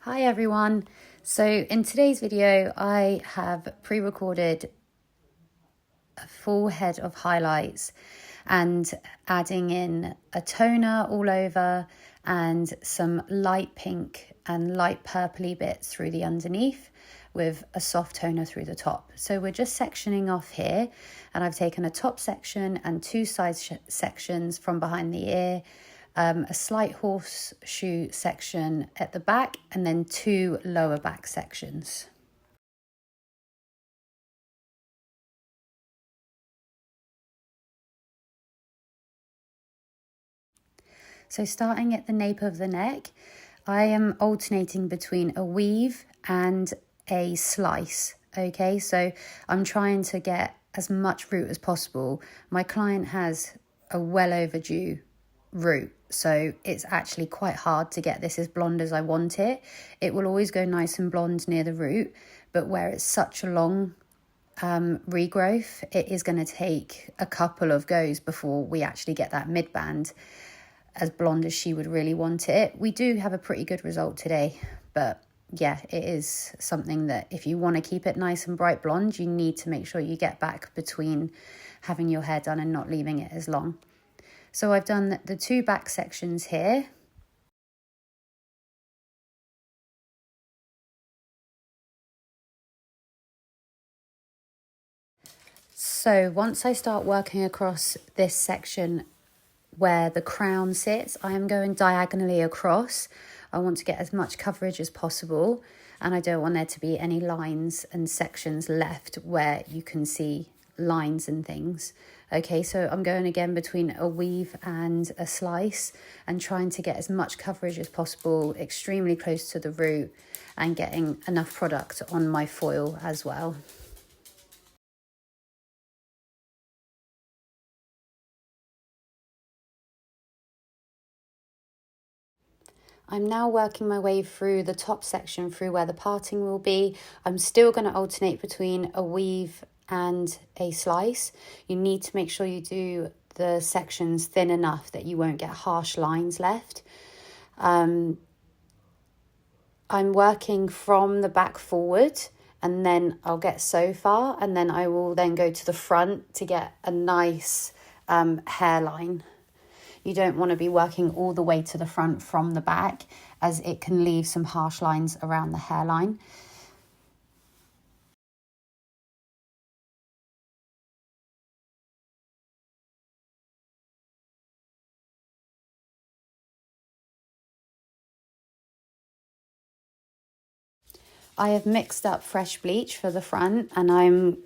Hi everyone. So in today's video I have pre-recorded a full head of highlights and adding in a toner all over and some light pink and light purpley bits through the underneath with a soft toner through the top. So we're just sectioning off here, and I've taken a top section and two side sections from behind the ear, a slight horseshoe section at the back, and then two lower back sections. So starting at the nape of the neck, I am alternating between a weave and a slice. Okay, so I'm trying to get as much root as possible. My client has a well overdue root, so it's actually quite hard to get this as blonde as I want it. It will always go nice and blonde near the root, but where it's such a long regrowth, it is going to take a couple of goes before we actually get that mid band as blonde as she would really want it. We do have a pretty good result today, but yeah, it is something that if you want to keep it nice and bright blonde, you need to make sure you get back between having your hair done and not leaving it as long. So I've done the two back sections here. So once I start working across this section where the crown sits, I am going diagonally across. I want to get as much coverage as possible, and I don't want there to be any lines and sections left where you can see lines and things. Okay, so I'm going again between a weave and a slice and trying to get as much coverage as possible, extremely close to the root, and getting enough product on my foil as well. I'm now working my way through the top section, through where the parting will be. I'm still going to alternate between a weave and a slice. You need to make sure you do the sections thin enough that you won't get harsh lines left. I'm working from the back forward, and then I'll get so far, and then I will then go to the front to get a nice hairline. You don't want to be working all the way to the front from the back, as it can leave some harsh lines around the hairline. I have mixed up fresh bleach for the front, and I'm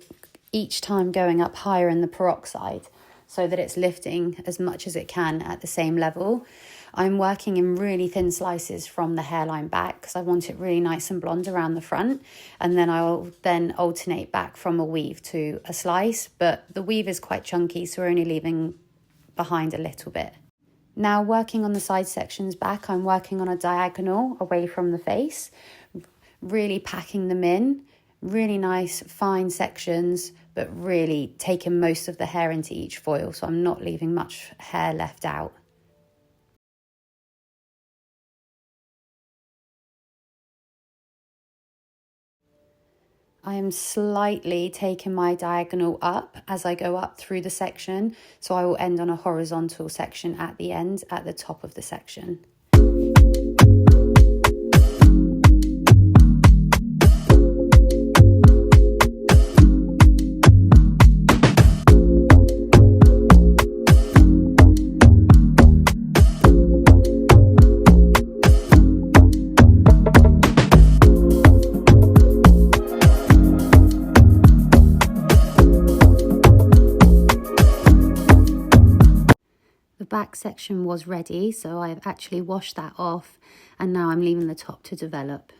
each time going up higher in the peroxide so that it's lifting as much as it can at the same level. I'm working in really thin slices from the hairline back because I want it really nice and blonde around the front, and then I'll then alternate back from a weave to a slice, but the weave is quite chunky, so we're only leaving behind a little bit. Now working on the side sections back, I'm working on a diagonal away from the face, really packing them in, really nice fine sections, but really taking most of the hair into each foil, so I'm not leaving much hair left out. I am slightly taking my diagonal up as I go up through the section, so I will end on a horizontal section at the end, at the top of the section. Back section was ready, so I've actually washed that off, and now I'm leaving the top to develop.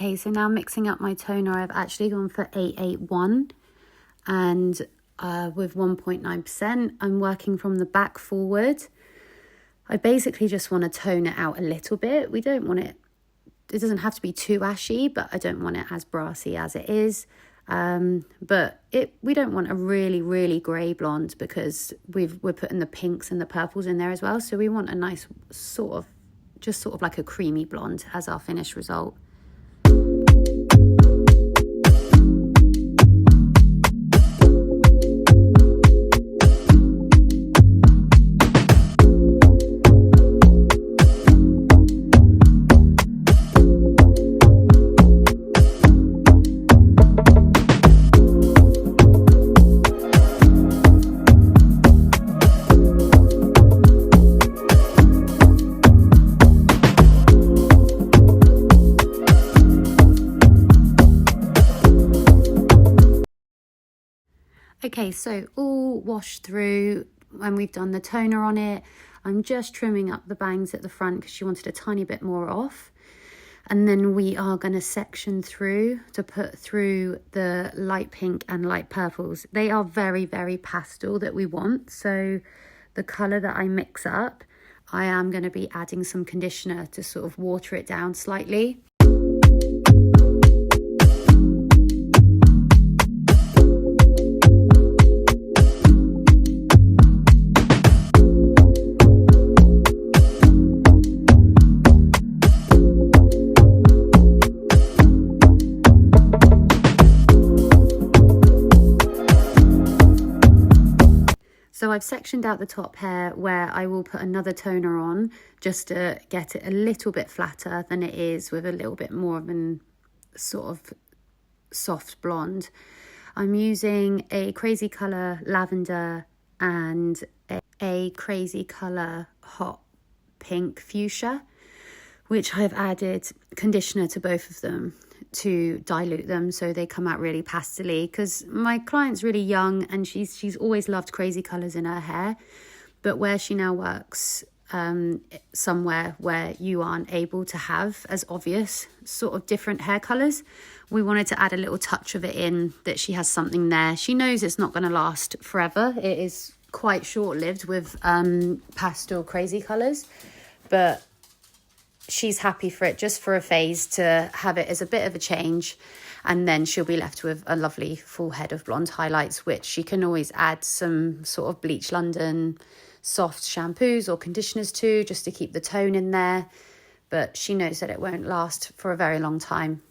Okay, so now mixing up my toner, I've actually gone for 881 and with 1.9%. I'm working from the back forward. I basically just want to tone it out a little bit. We don't want it doesn't have to be too ashy, but I don't want it as brassy as it is. But we don't want a really, really grey blonde because we're putting the pinks and the purples in there as well. So we want a nice sort of like a creamy blonde as our finished result. Okay, so all washed through when we've done the toner on it. I'm just trimming up the bangs at the front because she wanted a tiny bit more off. And then we are going to section through to put through the light pink and light purples. They are very, very pastel that we want. So the colour that I mix up, I am going to be adding some conditioner to sort of water it down slightly. So I've sectioned out the top hair where I will put another toner on just to get it a little bit flatter than it is with a little bit more of an sort of soft blonde. I'm using a Crazy Colour lavender and a Crazy Colour hot pink fuchsia, which I've added conditioner to both of them to dilute them so they come out really pastely, because my client's really young and she's always loved crazy colours in her hair, but where she now works somewhere where you aren't able to have as obvious sort of different hair colours, we wanted to add a little touch of it in, that she has something there. She knows it's not going to last forever. It is quite short-lived with pastel crazy colours, but she's happy for it just for a phase to have it as a bit of a change, and then she'll be left with a lovely full head of blonde highlights, which she can always add some sort of Bleach London soft shampoos or conditioners to, just to keep the tone in there. But she knows that it won't last for a very long time.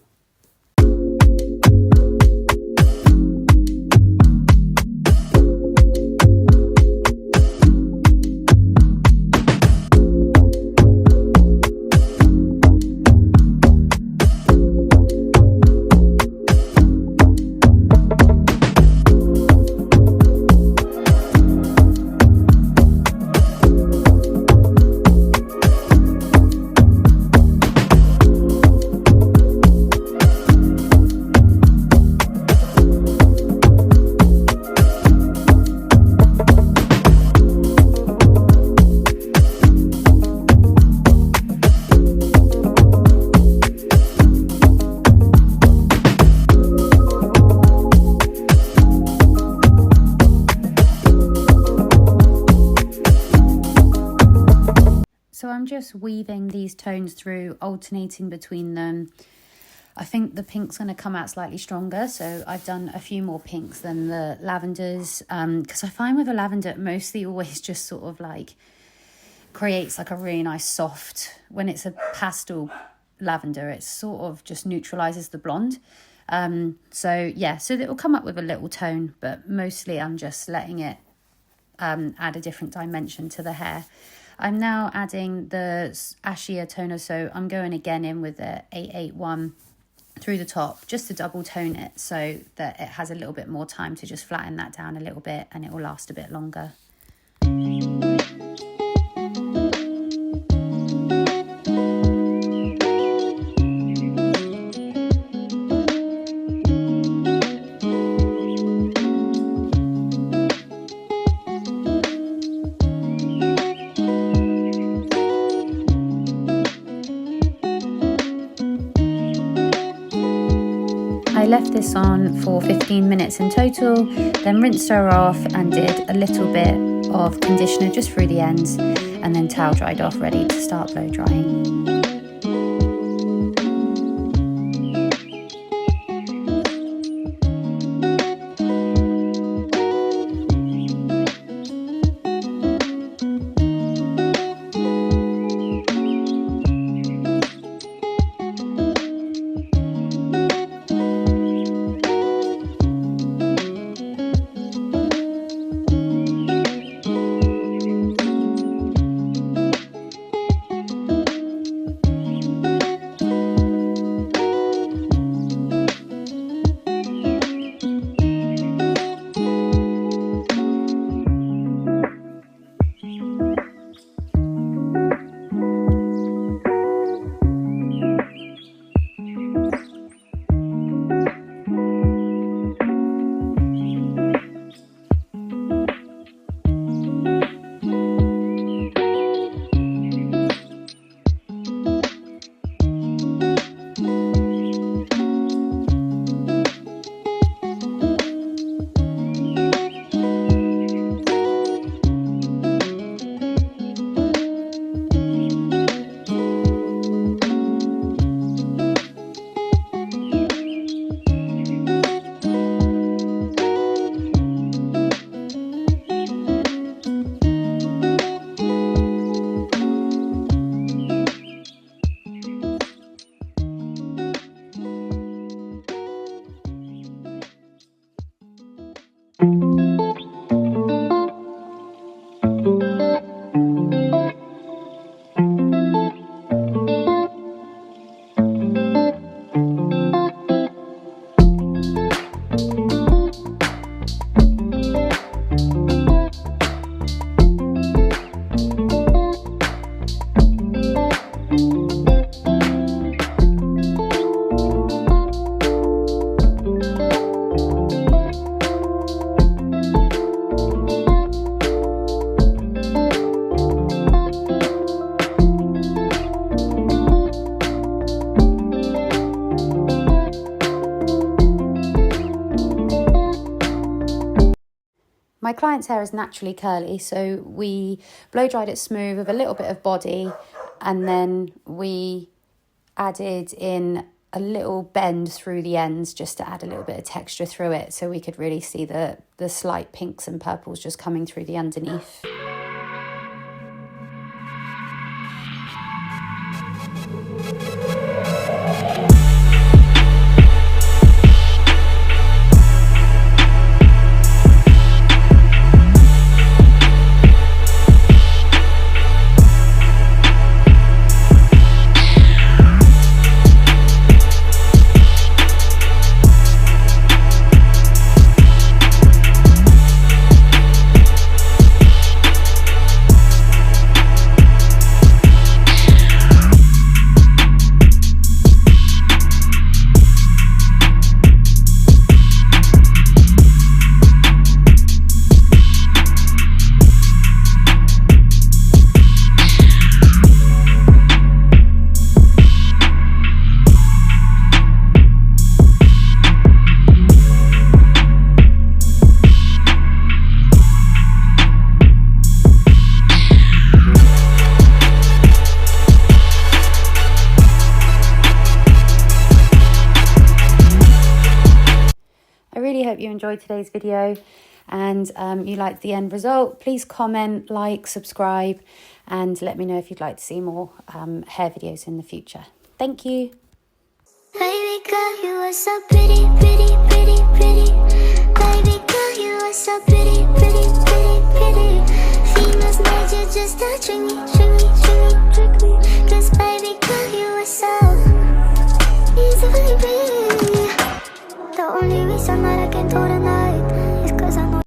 So I'm just weaving these tones through, alternating between them. I think the pink's going to come out slightly stronger, so I've done a few more pinks than the lavenders, because I find with a lavender it mostly always just sort of like creates like a really nice soft, when it's a pastel lavender, it sort of just neutralizes the blonde. So yeah, so it will come up with a little tone, but mostly I'm just letting it add a different dimension to the hair. I'm now adding the ashier toner, so I'm going again in with the 881 through the top just to double tone it so that it has a little bit more time to just flatten that down a little bit and it will last a bit longer. left this on for 15 minutes in total, then rinsed her off and did a little bit of conditioner just through the ends, and then towel dried off, ready to start blow drying. My client's hair is naturally curly, so we blow dried it smooth with a little bit of body, and then we added in a little bend through the ends just to add a little bit of texture through it, so we could really see the slight pinks and purples just coming through the underneath. Hope you enjoyed today's video and you liked the end result. Please comment, like, subscribe, and let me know if you'd like to see more hair videos in the future. Thank you. Baby girl, you are so pretty, pretty, pretty, pretty. Baby girl, you are so pretty, pretty, pretty, pretty. Females made you just touching me.